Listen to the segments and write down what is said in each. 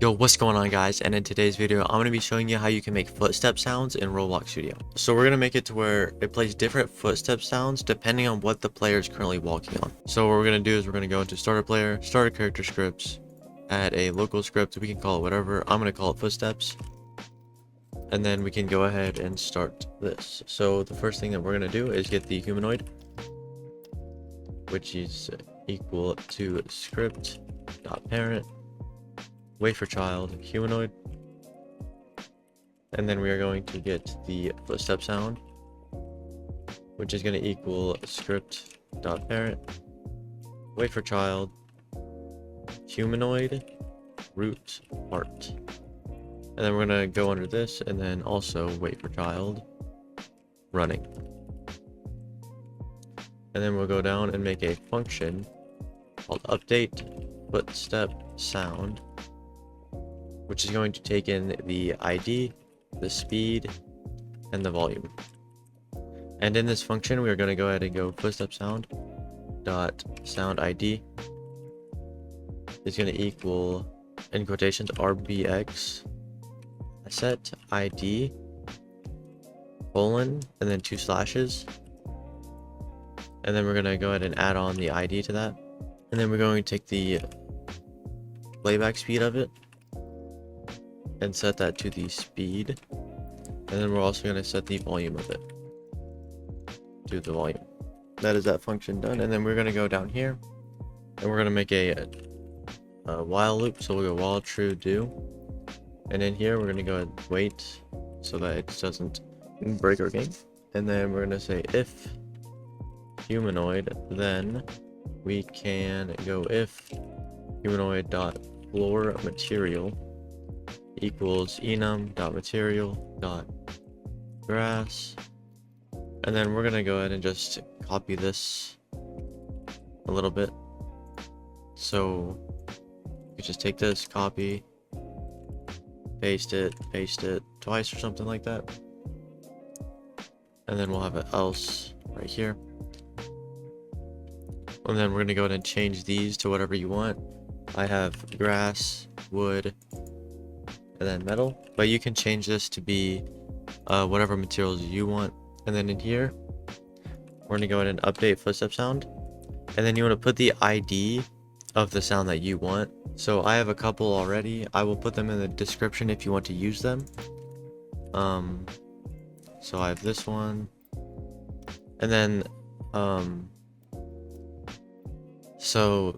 Yo, what's going on guys? And in today's video, I'm going to be showing you how you can make footstep sounds in Roblox Studio. So we're going to make it to where it plays different footstep sounds depending on what the player is currently walking on. So what we're going to do is we're going to go into starter player, starter character scripts, add a local script. We can call it whatever. I'm going to call it footsteps. And then we can go ahead and start this. So the first thing that we're going to do is get the humanoid, which is equal to script.parent. Wait for child humanoid, and then we are going to get the footstep sound, which is going to equal script.parent, wait for child humanoid root part, and then we're going to go under this and then also wait for child running, and then we'll go down and make a function called update footstep sound, which is going to take in the ID, the speed, and the volume. And in this function, we are going to go ahead and go footstep sound dot sound ID is going to equal, in quotations, rbx set ID colon and then 2 slashes, and then we're going to go ahead and add on the ID to that, and then we're going to take the playback speed of it and set that to the speed, and then we're also going to set the volume of it to the volume. That is that function done, and then we're going to go down here and we're going to make a while loop. So we'll go while true do, and in here we're going to go ahead and wait so that it doesn't break our game, and then we're going to say if humanoid, then we can go if humanoid dot floor material equals enum.material.grass, and then we're gonna go ahead and just copy this a little bit. So you just take this, copy, paste it twice or something like that, and then we'll have an else right here, and then we're gonna go ahead and change these to whatever you want. I have grass, wood, and then metal, but you can change this to be whatever materials you want. And then in here we're going to go ahead and update footstep sound, and then you want to put the ID of the sound that you want. So I have a couple already. I will put them in the description if you want to use them. So I have this one, and then so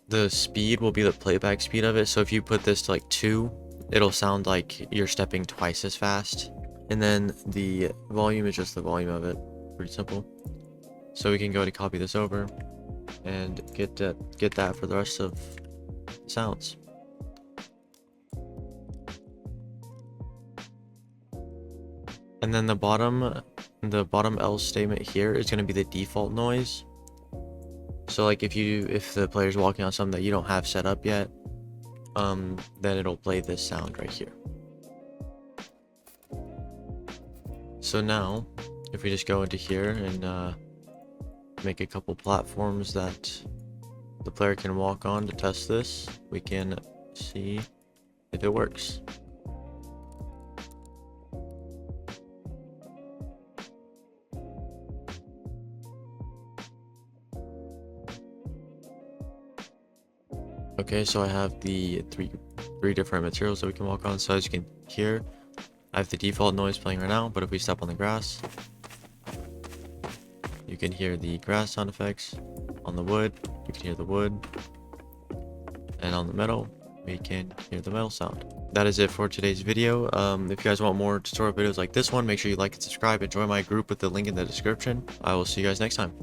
the speed will be the playback speed of it. So if you put this to like 2, it'll sound like you're stepping twice as fast. And then the volume is just the volume of it. Pretty simple. So we can go ahead and copy this over and get that for the rest of the sounds. And then the bottom else statement here is going to be the default noise. So like if the player's walking on something that you don't have set up yet, then it'll play this sound right here. So now if we just go into here and make a couple platforms that the player can walk on to test this, we can see if it works. Okay, so I have the three different materials that we can walk on. So as you can hear, I have the default noise playing right now, but if we step on the grass, you can hear the grass sound effects. On the wood, you can hear the wood, and on the metal, we can hear the metal sound. That is it for today's video. If you guys want more tutorial videos like this one, make sure you like and subscribe and join my group with the link in the description. I will see you guys next time.